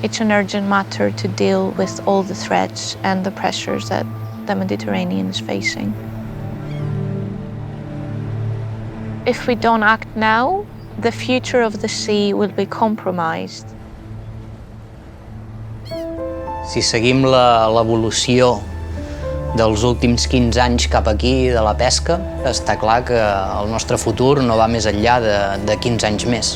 It's an urgent matter to deal with all the threats and the pressures that the Mediterranean is facing. If we don't act now, the future of the sea will be compromised. Si seguim l'evolució dels últims 15 anys cap aquí de la pesca, està clar que el nostre futur no va més enllà de 15 anys més.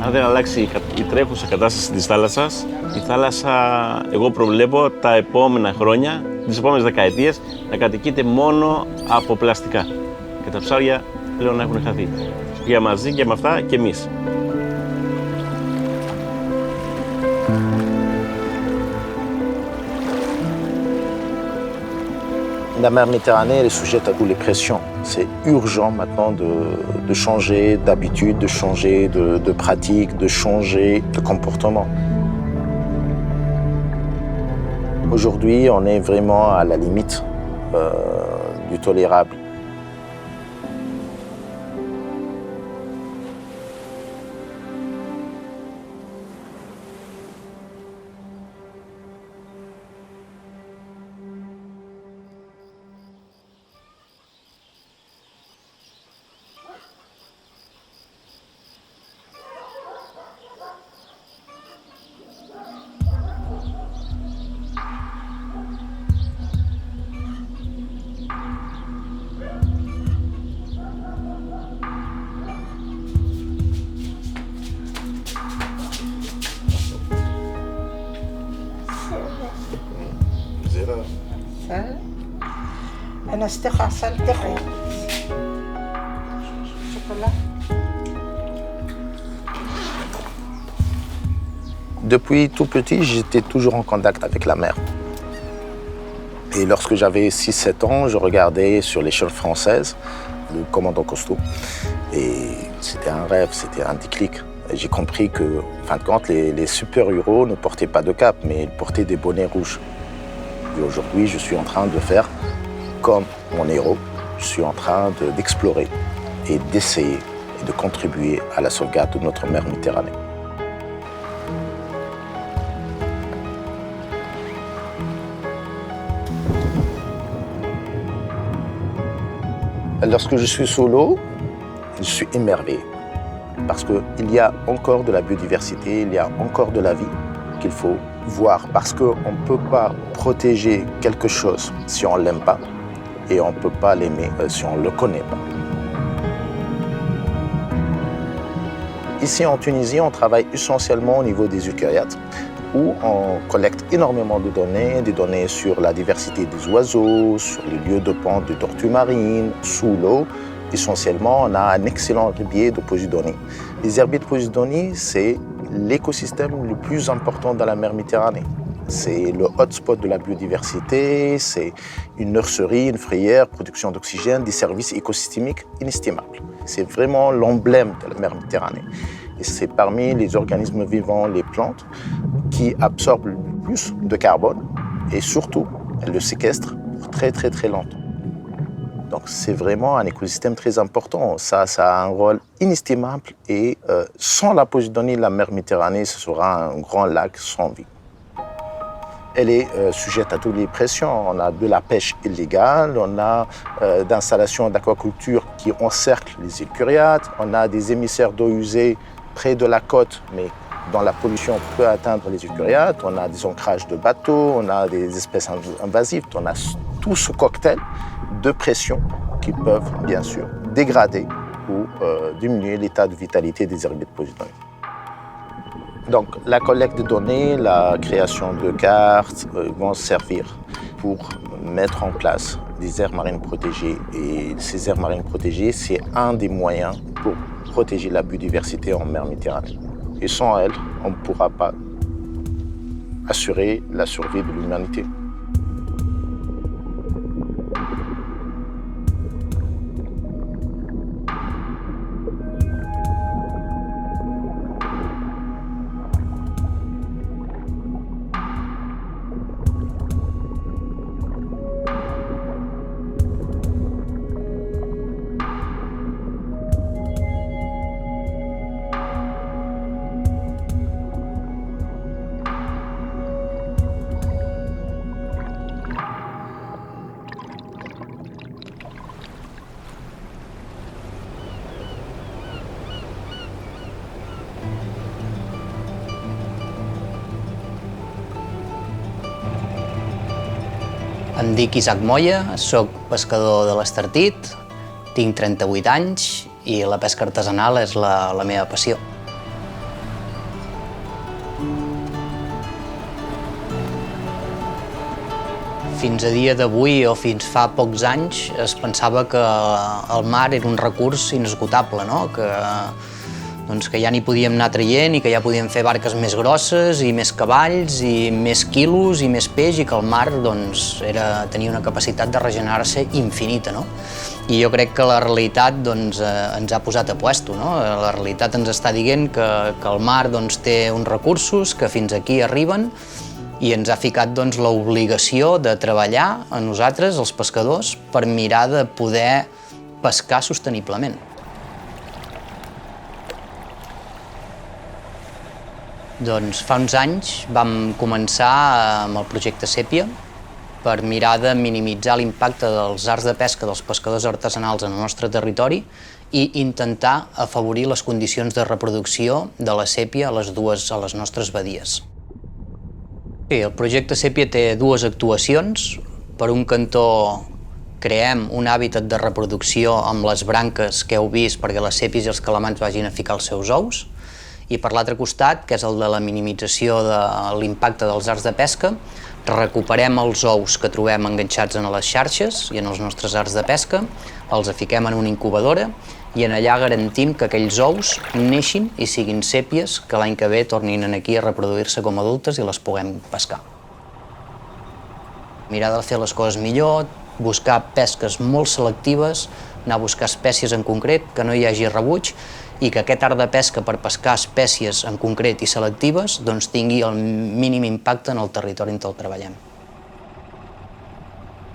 Αν δεν αλλάξει η τρέχουσα κατάσταση της θάλασσας, η θάλασσα, εγώ προβλέπω τα επόμενα χρόνια, τις επόμενες δεκαετίες, να κατοικείται μόνο από πλαστικά. Και τα ψάρια πλέον έχουν χαθεί. Για μαζί και με αυτά και εμείς. La mer Méditerranée elle est sujette à toutes les pressions. C'est urgent maintenant de changer d'habitude, de changer de pratique, de changer de comportement. Aujourd'hui, on est vraiment à la limite du tolérable. أنا استخاصل تخو شوكولا. Depuis tout petit, j'étais toujours en contact avec la mer. Et lorsque j'avais 6-7 ans, je regardais sur l'échelle française le commandant Cousteau. Et c'était un rêve, c'était un déclic. J'ai compris que, en fin de compte, les super-héros ne portaient pas de cape, mais ils portaient des bonnets rouges. Et aujourd'hui, je suis en train de faire comme mon héros. Je suis en train d'explorer et d'essayer et de contribuer à la sauvegarde de notre mer Méditerranée. Lorsque je suis sous l'eau, je suis émerveillé parce qu'il y a encore de la biodiversité, il y a encore de la vie qu'il faut voir parce qu'on ne peut pas protéger quelque chose si on ne l'aime pas et on ne peut pas l'aimer si on ne le connaît pas. Ici en Tunisie, on travaille essentiellement au niveau des eucaryotes où on collecte énormément de données, des données sur la diversité des oiseaux, sur les lieux de ponte des tortues marines, sous l'eau. Essentiellement, on a un excellent herbier de Posidonie. Les herbiers de Posidonie, c'est l'écosystème le plus important dans la mer Méditerranée. C'est le hotspot de la biodiversité, c'est une nurserie, une frayère, production d'oxygène, des services écosystémiques inestimables. C'est vraiment l'emblème de la mer Méditerranée. Et c'est parmi les organismes vivants, les plantes, qui absorbent le plus de carbone et surtout, elles le séquestrent pour très très très longtemps. Donc c'est vraiment un écosystème très important. Ça a un rôle inestimable et sans la Posidonie, la mer Méditerranée, ce sera un grand lac sans vie. Elle est sujette à toutes les pressions. On a de la pêche illégale, on a d'installations d'aquaculture qui encerclent les îles Curiates, on a des émissaires d'eau usée près de la côte, mais dont la pollution peut atteindre les îles Curiates, on a des ancrages de bateaux, on a des espèces invasives, on a tout ce cocktail de pression qui peuvent bien sûr dégrader ou diminuer l'état de vitalité des herbiers de Posidonie. Donc la collecte de données, la création de cartes vont servir pour mettre en place des aires marines protégées. Et ces aires marines protégées, c'est un des moyens pour protéger la biodiversité en mer Méditerranée. Et sans elles, on ne pourra pas assurer la survie de l'humanité. Em dic Isaac Moya, soc pescador de l'Estartit, tinc 38 anys i la pesca artesanal és la meva passió. Fins a dia d'avui o fins fa pocs anys es pensava que el mar era un recurs inesgotable, no? Que ja n'hi podíem anar traient i que ja podíem fer barques més grosses i més cavalls i més quilos i més peix i que el mar tenia una capacitat de regenerar-se infinita, no? I jo crec que la realitat ens ha posat a puesto, no? La realitat ens està dient que el mar té uns recursos que fins aquí arriben i ens ha ficat l'obligació de treballar a nosaltres, els pescadors, per mirar de poder pescar sosteniblement. Doncs fa uns anys vam començar amb el projecte Sèpia per mirar de minimitzar l'impacte dels arts de pesca dels pescadors artesanals en el nostre territori i intentar afavorir les condicions de reproducció de la sèpia a les nostres badies. Sí, el projecte Sèpia té dues actuacions. Per un cantó creem un hàbitat de reproducció amb les branques que heu vist perquè les sèpies i els calamars vagin a ficar els seus ous. I per l'altre costat, que és el de la minimització de l'impacte dels arts de pesca, recuperem els ous que trobem enganxats en les xarxes i en els nostres arts de pesca, els fiquem en una incubadora i en allà garantim que aquells ous neixin i siguin sèpies que l'any que ve tornin aquí a reproduir-se com adultes i les puguem pescar. Mirar de fer les coses millor, buscar pesques molt selectives, anar a buscar espècies en concret, que no hi hagi rebuig i que aquest art de pesca per pescar espècies en concret i selectives tingui el mínim impacte en el territori on el treballem.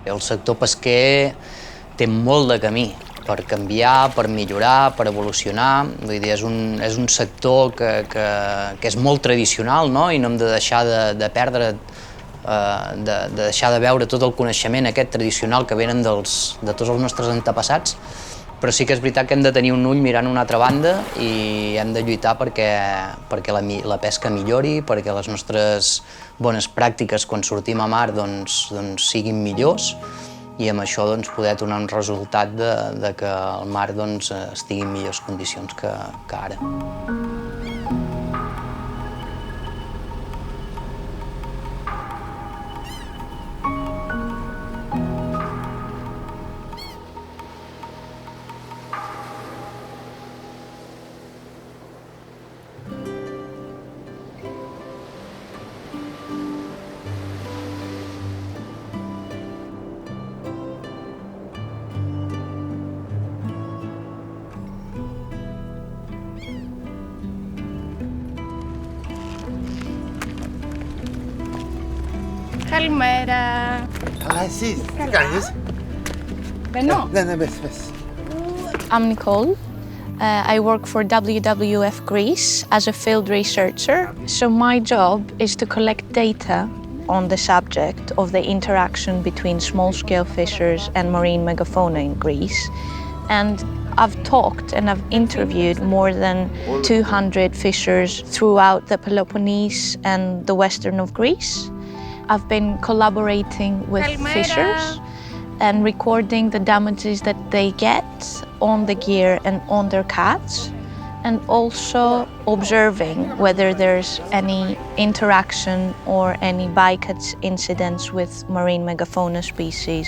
El sector pesquer té molt de camí per canviar, per millorar, per evolucionar. Vull dir, és un sector que és molt tradicional, no? I no hem de deixar de perdre, de deixar de veure tot el coneixement aquest tradicional que venen de tots els nostres antepassats, però sí que és veritat que hem de tenir un ull mirant una altra banda i hem de lluitar perquè la pesca millori, perquè les nostres bones pràctiques quan sortim a mar siguin millors i amb això poder donar un resultat de que el mar estigui en millors condicions que ara. Καλημέρα. Καλά εσείς, τι κάνεις? Μπαίνω. Ναι, μπες. I'm Nicole. I work for WWF Greece as a field researcher. So my job is to collect data on the subject of the interaction between small-scale fishers and marine megafauna in Greece. And I've talked and I've interviewed more than 200 fishers throughout the Peloponnese and the western of Greece. I've been collaborating with fishers and recording the damages that they get on the gear and on their catch, and also observing whether there's any interaction or any bycatch incidents with marine megafauna species.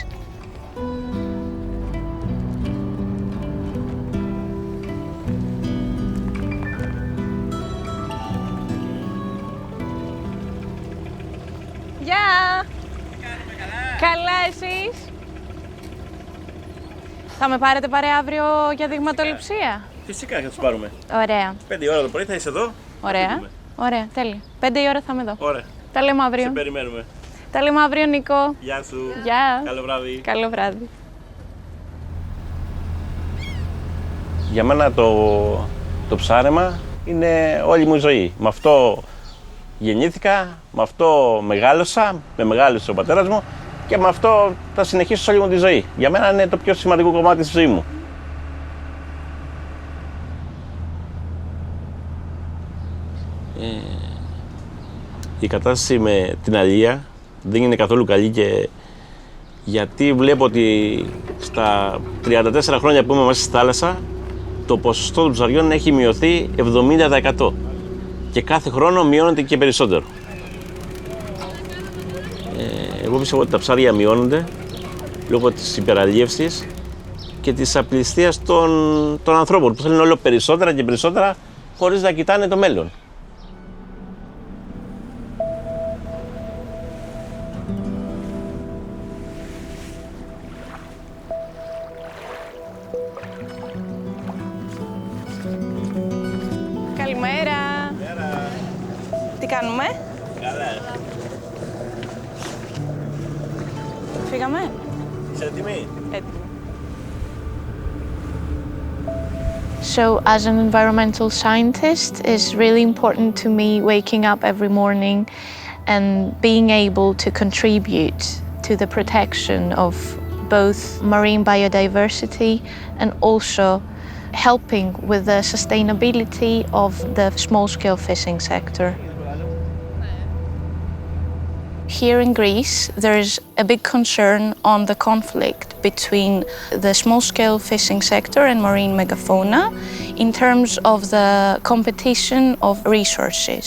Γεια! Καλά εσείς? Θα με πάρετε παρέα αύριο για δειγματοληψία? Φυσικά θα τους πάρουμε. Ωραία. 5 η ώρα το πρωί θα είσαι εδώ. Ωραία. Ωραία, τέλεια. 5 η ώρα θα είμαι εδώ. Ωραία. Τα λέμε αύριο. Σε περιμένουμε. Τα λέμε αύριο, Νίκο. Γεια σου. Γεια. Καλό βράδυ. Καλό βράδυ. Για μένα το ψάρεμα είναι όλη μου η ζωή. Με αυτό γεννήθηκα, με αυτό μεγάλωσα, με μεγάλωσε ο πατέρας μου και με αυτό θα συνεχίσω όλη μου τη ζωή. Για μένα είναι το πιο σημαντικό κομμάτι της ζωής μου. Η κατάσταση με την αλία δεν είναι καθόλου καλή και Γιατί βλέπω ότι στα 34 χρόνια που είμαι μέσα στη θάλασσα, το ποσοστό των ψαριών έχει μειωθεί 70% και κάθε χρόνο μειώνεται και περισσότερο. Εγώ πιστεύω ότι τα ψάρια μειώνονται λόγω της υπεραλίευσης και της απληστίας των ανθρώπων που θέλουν όλο περισσότερα και περισσότερα χωρίς να κοιτάνε το μέλλον. Καλημέρα. Τι κάνουμε? Καλά. Φύγαμε? Είσαι έτοιμη? Έτοιμοι. So, as an environmental scientist, it's really important to me waking up every morning and being able to contribute to the protection of both marine biodiversity and also helping with the sustainability of the small-scale fishing sector. Here in Greece, there is a big concern on the conflict between the small-scale fishing sector and marine megafauna in terms of the competition of resources.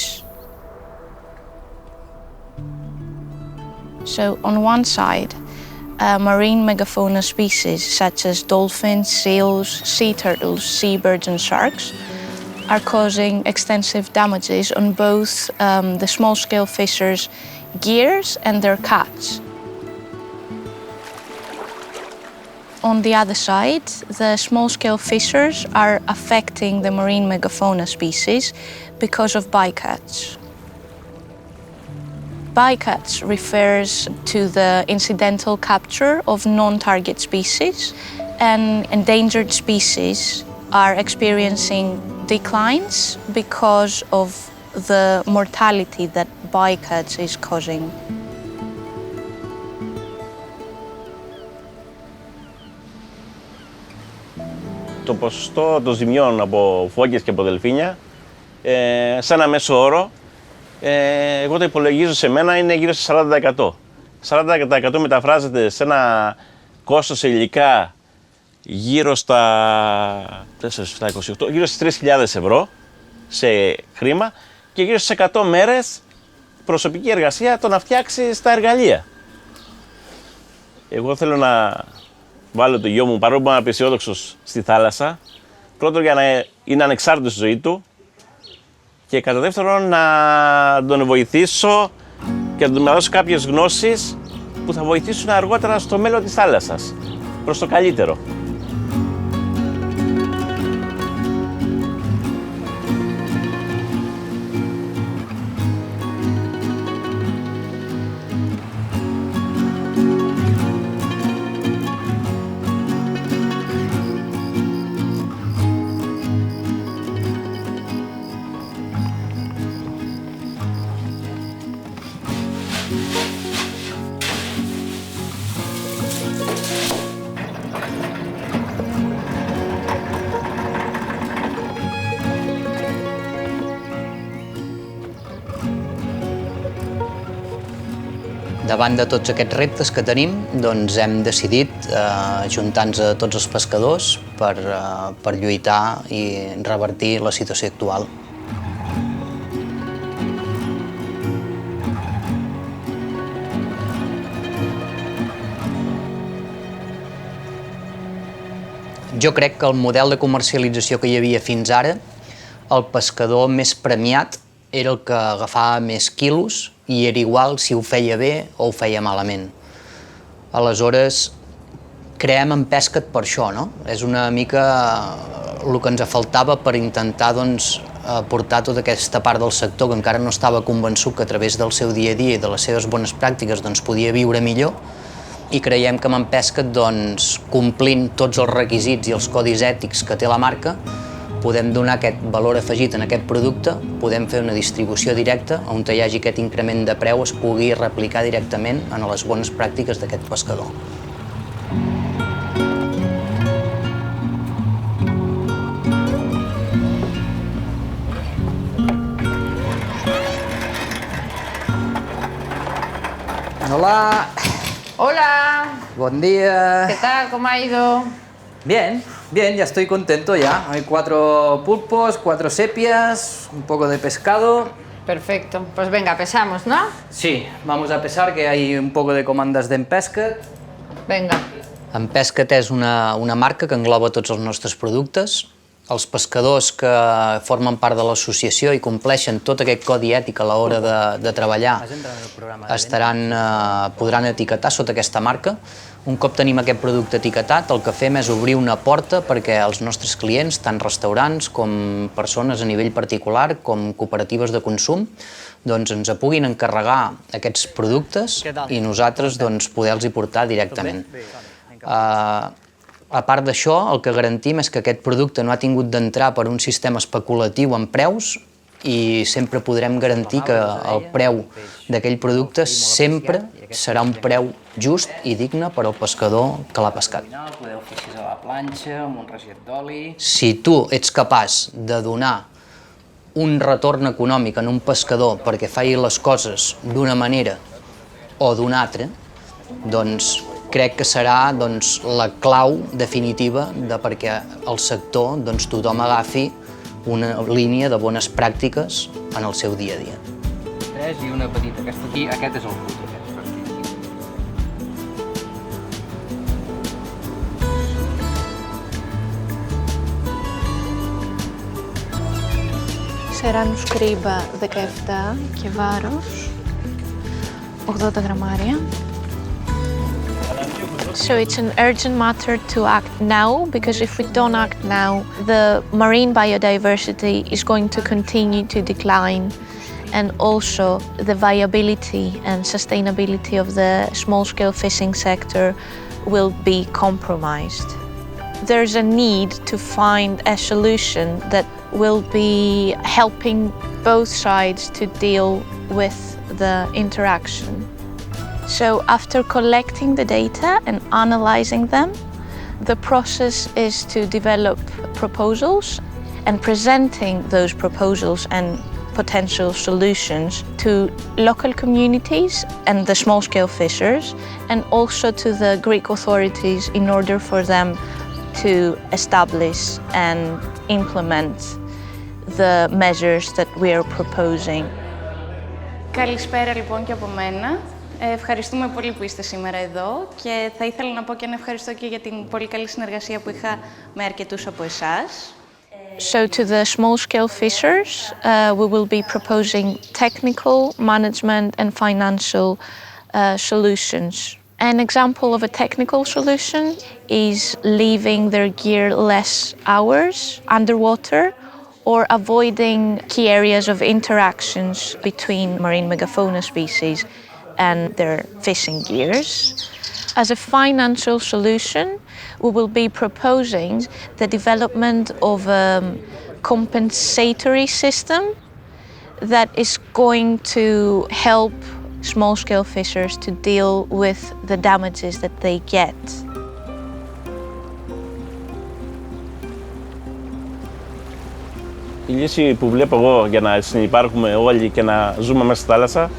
So on one side, marine megafauna species such as dolphins, seals, sea turtles, seabirds and sharks are causing extensive damages on both the small-scale fishers' gears and their catch. On the other side, the small-scale fishers are affecting the marine megafauna species because of bycatch. Bycatch refers to the incidental capture of non-target species, and endangered species are experiencing declines because of the mortality that bycatch is causing. Το ποσοστό των ζημιών από φώκες και από δελφίνια, σε ένα μέσο όρο, εγώ το υπολογίζω σε μένα είναι γύρω στο 40%. 40% μεταφράζεται σε ένα κόστος σε υλικά γύρω στα 4, 28, γύρω στις 3.000 ευρώ σε χρήμα και γύρω στις 100 μέρες προσωπική εργασία το να φτιάξει τα εργαλεία. Εγώ θέλω να βάλω το γιο μου, παρόλο που είμαι απεσιόδοξος, στη θάλασσα. Πρώτον για να είναι ανεξάρτητος στη ζωή του και κατά δεύτερον να τον βοηθήσω και να του δώσω κάποιες γνώσεις που θα βοηθήσουν αργότερα στο μέλλον της θάλασσας, προς το καλύτερο. Davant de tots aquests reptes que tenim, doncs hem decidit ajuntar-nos a tots els pescadors per lluitar i revertir la situació actual. Jo crec que el model de comercialització que hi havia fins ara, el pescador més premiat era el que agafava més quilos i era igual si ho feia bé o ho feia malament. Aleshores, creem en Pesca't per això, no? És una mica el que ens faltava per intentar portar tota aquesta part del sector que encara no estava convençut que a través del seu dia a dia i de les seves bones pràctiques podia viure millor, i creiem que amb en Pesca't, complint tots els requisits i els codis ètics que té la marca, podem donar aquest valor afegit en aquest producte, podem fer una distribució directa on hi hagi aquest increment de preu es pugui replicar directament en les bones pràctiques d'aquest pescador. Hola! Hola! Buen día. ¿Qué tal? ¿Cómo ha ido? Bien, bien, ya estoy contento ya. Hay 4 pulpos, 4 sepias, un poco de pescado. Perfecto. Pues venga, pesamos, ¿no? Sí, vamos a pesar que hay un poco de comandes d'Empescat. Venga. Empescat és una marca que engloba tots els nostres productes. Els pescadors que formen part de l'associació i compleixen tot aquest codi ètic a l'hora de treballar podran etiquetar sota aquesta marca. Un cop tenim aquest producte etiquetat, el que fem és obrir una porta perquè els nostres clients, tant restaurants com persones a nivell particular, com cooperatives de consum, doncs ens puguin encarregar aquests productes i nosaltres poder-los portar directament. A part d'això, el que garantim és que aquest producte no ha tingut d'entrar per un sistema especulatiu en preus i sempre podrem garantir que el preu d'aquell producte sempre serà un preu just i digne per al pescador que l'ha pescat. Podeu fer així a la planxa, amb un regiet d'oli... Si tu ets capaç de donar un retorn econòmic en un pescador perquè faci les coses d'una manera o d'una altra, doncs crec que serà la clau definitiva de perquè el sector tothom agafi una línia de bones pràctiques en el seu dia a dia. 3 i una petita, aquesta aquí, aquest és el puto. Σεράνου σκρίμπα 17 και βάρος 80 γραμμάρια. So it's an urgent matter to act now, because if we don't act now, the marine biodiversity is going to continue to decline, and also the viability and sustainability of the small-scale fishing sector will be compromised. There's a need to find a solution that will be helping both sides to deal with the interaction. So after collecting the data and analyzing them, the process is to develop proposals and presenting those proposals and potential solutions to local communities and the small-scale fishers, and also to the Greek authorities in order for them to establish and implement the measures that we are proposing. Καλησπέρα λοιπόν και από μένα. Ευχαριστούμε πολύ που είστε σήμερα εδώ και θα ήθελα να πω και ένα ευχαριστώ και για την πολύ καλή συνεργασία που είχα με αρκετούς από εσάς. So to the small-scale fishers, we will be proposing technical, management and financial solutions. An example of a technical solution is leaving their gear less hours underwater or avoiding key areas of interactions between marine megafauna species and their fishing gears. As a financial solution, we will be proposing the development of a compensatory system that is going to help small-scale fishers to deal with the damages that they get. Η λύση που βλέπω εγώ για να συνυπάρχουμε όλοι και να ζούμε μέσα στη θάλασσα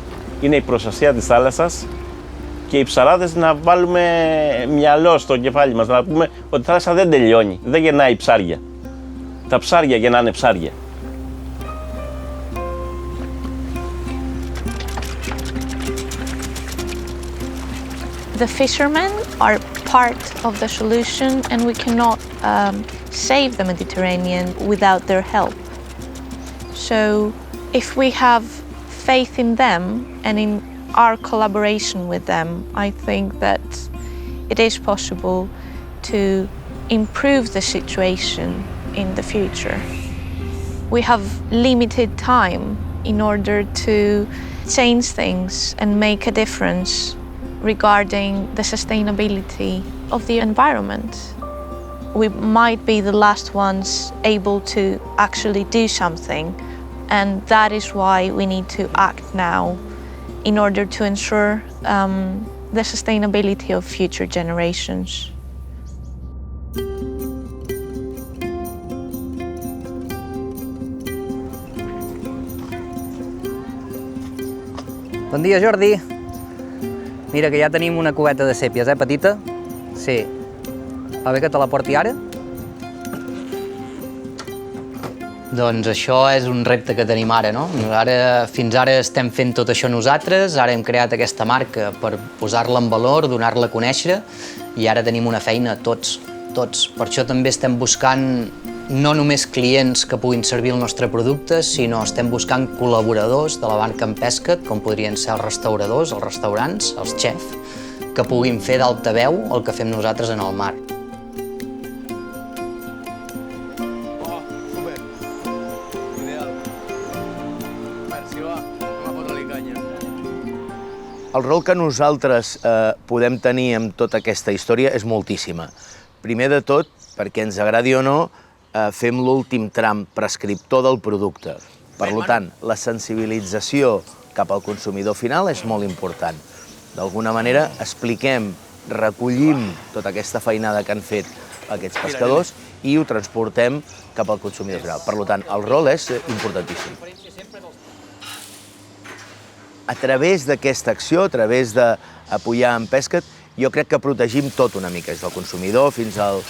είναι η προστασία της θάλασσας και οι ψαράδες να βάλουμε μυαλό στο κεφάλι μας, να πούμε ότι η θάλασσα δεν τελειώνει, δεν γεννάει ψάρια. Τα ψάρια γεννάνε ψάρια. The fishermen are part of the solution, and we cannot save the Mediterranean without their help. So if we have faith in them and in our collaboration with them, I think that it is possible to improve the situation in the future. We have limited time in order to change things and make a difference regarding the sustainability of the environment. We might be the last ones able to actually do something, and that is why we need to act now in order to ensure the sustainability of future generations. Bon dia, Jordi. Mira, que ja tenim una cubeta de sèpies, petita? Sí. Va bé que te la porti ara? Doncs això és un repte que tenim ara, no? Fins ara estem fent tot això nosaltres, ara hem creat aquesta marca per posar-la en valor, donar-la a conèixer, i ara tenim una feina tots. Per això també estem buscant no només clients que puguin servir el nostre producte, sinó estem buscant col·laboradors de la marca En Pescat, com podrien ser els restauradors, els restaurants, els xefs, que puguin fer d'altaveu el que fem nosaltres en el mar. El rol que nosaltres podem tenir amb tota aquesta història és moltíssima. Primer de tot, perquè ens agradi o no, fem l'últim tram prescriptor del producte. Per tant, la sensibilització cap al consumidor final és molt important. D'alguna manera, expliquem, recollim tota aquesta feinada que han fet aquests pescadors i ho transportem cap al consumidor final. Per tant, el rol és importantíssim. A través d'aquesta acció, a través d'apoyar En Pescat, jo crec que protegim tot una mica, des del consumidor fins al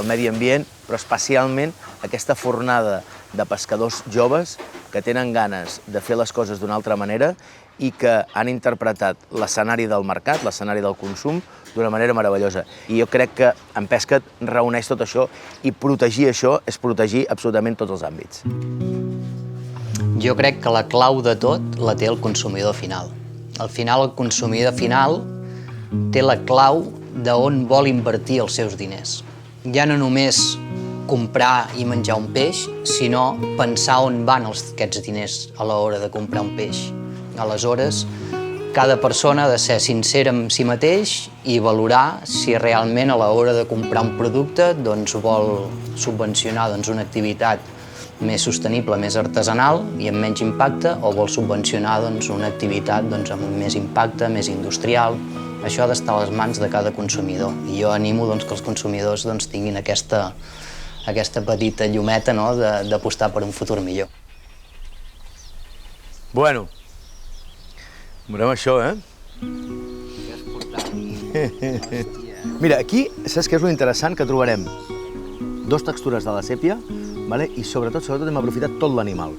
medi ambient, però especialment aquesta fornada de pescadors joves que tenen ganes de fer les coses d'una altra manera i que han interpretat l'escenari del mercat, l'escenari del consum, d'una manera meravellosa. I jo crec que En Pescat reuneix tot això i protegir això és protegir absolutament tots els àmbits. Jo crec que la clau de tot la té el consumidor final. Al final, el consumidor final té la clau d'on vol invertir els seus diners. Ja no només comprar i menjar un peix, sinó pensar on van aquests diners a l'hora de comprar un peix. Aleshores, cada persona ha de ser sincera amb si mateix i valorar si realment a l'hora de comprar un producte vol subvencionar una activitat més sostenible, més artesanal i amb menys impacte, o vol subvencionar una activitat amb més impacte, més industrial. Això ha d'estar a les mans de cada consumidor. I jo animo que els consumidors tinguin aquesta petita llumeta d'apostar per un futur millor. Bueno, veurem això, Mira, aquí saps què és l'intéressant? Que trobarem dos textures de la sèpia i sobretot hem aprofitat tot l'animal.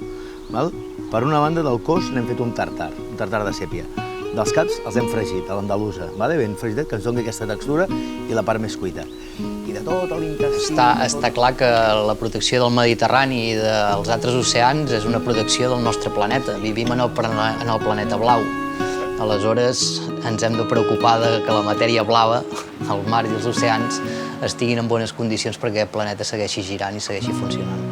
Per una banda, del cos n'hem fet un tartar de sèpia. Dels caps els hem fregit, a l'andalusa, ben fregitet, que ens doni aquesta textura i la part més cuita. I de tot l'intestí... Està clar que la protecció del Mediterrani i dels altres oceans és una protecció del nostre planeta. Vivim en el planeta blau. Aleshores, ens hem de preocupar que la matèria blava, el mar i els oceans, estiguin en bones condicions perquè el planeta segueixi girant i segueixi funcionant.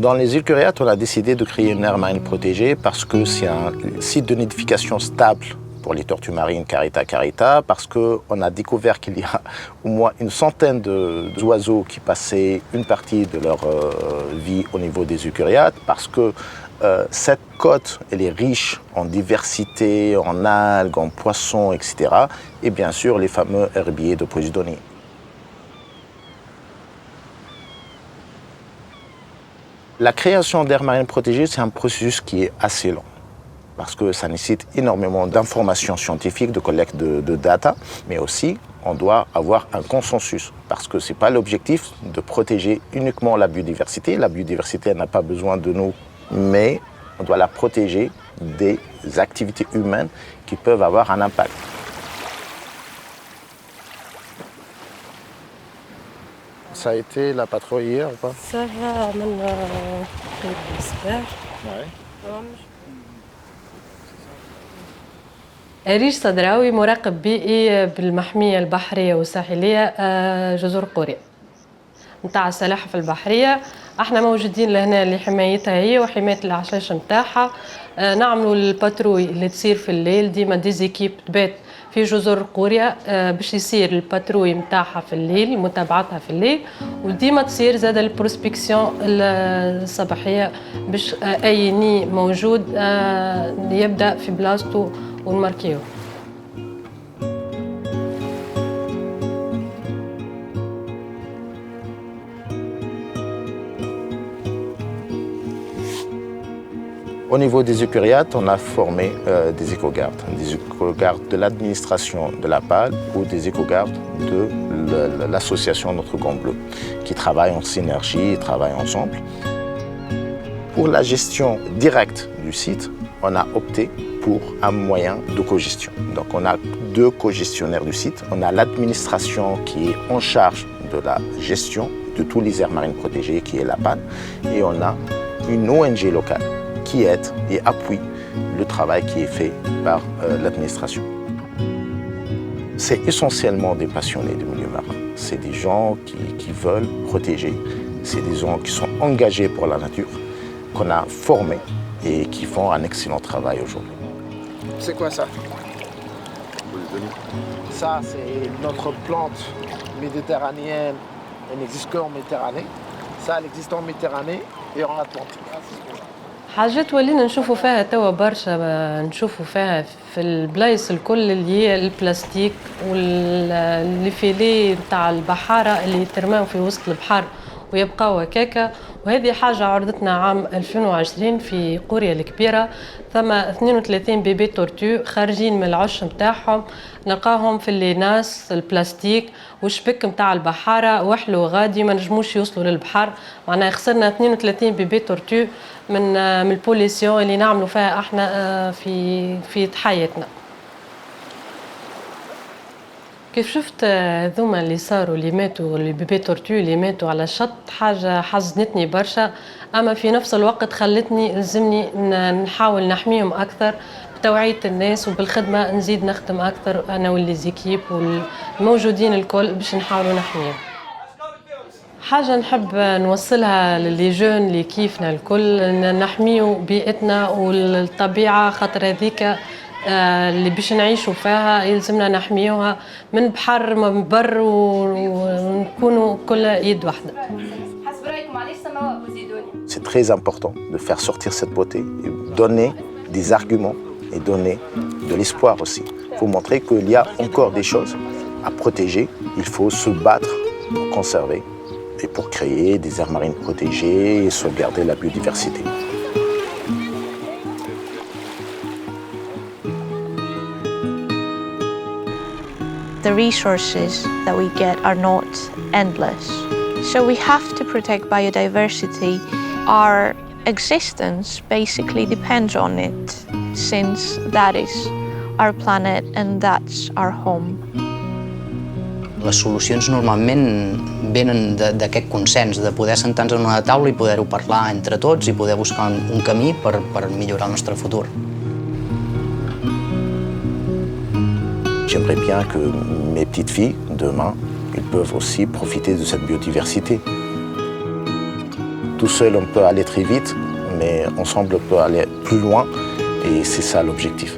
Dans les îles Curiates, on a décidé de créer une aire marine protégée parce que c'est un site de nidification stable pour les tortues marines Carita carita, parce qu'on a découvert qu'il y a au moins une centaine d'oiseaux qui passaient une partie de leur vie au niveau des îles Curiates, parce que cette côte elle est riche en diversité, en algues, en poissons, etc. Et bien sûr les fameux herbiers de Posidonie. La création d'aires marines protégées, c'est un processus qui est assez long parce que ça nécessite énormément d'informations scientifiques, de collecte de data, mais aussi on doit avoir un consensus parce que ce n'est pas l'objectif de protéger uniquement la biodiversité. La biodiversité n'a pas besoin de nous, mais on doit la protéger des activités humaines qui peuvent avoir un impact. Ça a été la patrouille hier ou pas? Ça va, maintenant, أريج صدراوي مراقب بيئي بالمحمية البحرية والساحلية جزر قوريا. نتاع السلاحف البحرية. احنا موجودين لهنا لحمايتها هي وحماية الأعشاش نتاعها. نعملوا الباتروي اللي تصير في الليل، ديما ديزيكيب تبات في جزر قوريا باش يصير الباتروي نتاعها في الليل، متابعتها في الليل، وديما تصير زاد البروسبكسيون الصباحية باش أي ني موجود يبدأ في بلاصتو ونماركيو. Au niveau des écuriates, on a formé des éco-gardes de l'administration de la PAL ou des éco-gardes de l'association Notre Gant Bleu, qui travaillent en synergie et travaillent ensemble. Pour la gestion directe du site, on a opté pour un moyen de cogestion. Donc on a 2 co-gestionnaires du site. On a l'administration qui est en charge de la gestion de tous les aires marines protégées, qui est la PAL, et on a une ONG locale qui aide et appuie le travail qui est fait par l'administration. C'est essentiellement des passionnés du milieu marin. C'est des gens qui veulent protéger. C'est des gens qui sont engagés pour la nature, qu'on a formés et qui font un excellent travail aujourd'hui. C'est quoi ça? Ça, c'est notre plante méditerranéenne. Elle n'existe qu'en Méditerranée. Ça, elle existe en Méditerranée et en Atlantique. حاجات ولينا نشوفوا فيها توا برشا، نشوفوا فيها في البلايص الكل اللي هي البلاستيك واللي فيلي نتاع البحارة اللي يترماو في وسط البحر ويبقاو هكاكا. وهذه حاجة عرضتنا عام 2020 في قرية الكبيرة، ثم 32 بيبي تورتو خارجين من العش نتاعهم، نلقاهم في الليناس البلاستيك والشبك نتاع البحارة وحلو غادي ما نجموش يوصلوا للبحر. معناها خسرنا 32 بيبي تورتو من البوليسيون اللي نعملوا فيها احنا في حياتنا. كيف شفت هذوما اللي صاروا اللي ماتوا اللي بيبي تورتو اللي ماتوا على الشط، حاجة حزنتني برشا، أما في نفس الوقت خلتني لزمني نحاول نحميهم أكثر بتوعية الناس وبالخدمة، نزيد نخدم أكثر أنا والليزيكيب والموجودين الكل باش نحاولوا نحميهم. حاجة نحب نوصلها للي جون اللي كيفنا الكل، نحميو بيئتنا والطبيعة، خاطر هذيك اللي باش نعيشوا فيها يلزمنا نحميوها من بحر من بر ونكونوا كل يد واحدة. C'est très important de faire sortir cette beauté, et donner des arguments et donner de l'espoir aussi. Il faut montrer qu'il y a encore des choses à protéger. Il faut se battre pour conserver et pour créer des aires marines protégées et sauvegarder la biodiversité. The resources that we get are not endless. So we have to protect biodiversity. Our existence basically depends on it, since that is our planet and that's our home. Les solucions normalment venen d'aquest consens, de poder sentar-nos en una taula i poder-ho parlar entre tots i poder buscar un camí per millorar el nostre futur. J'aimerais bien que mes petites filles, demain, elles peuvent aussi profiter de cette biodiversité. Tout seul, on peut aller très vite, mais ensemble, on peut aller plus loin, et c'est ça l'objectif.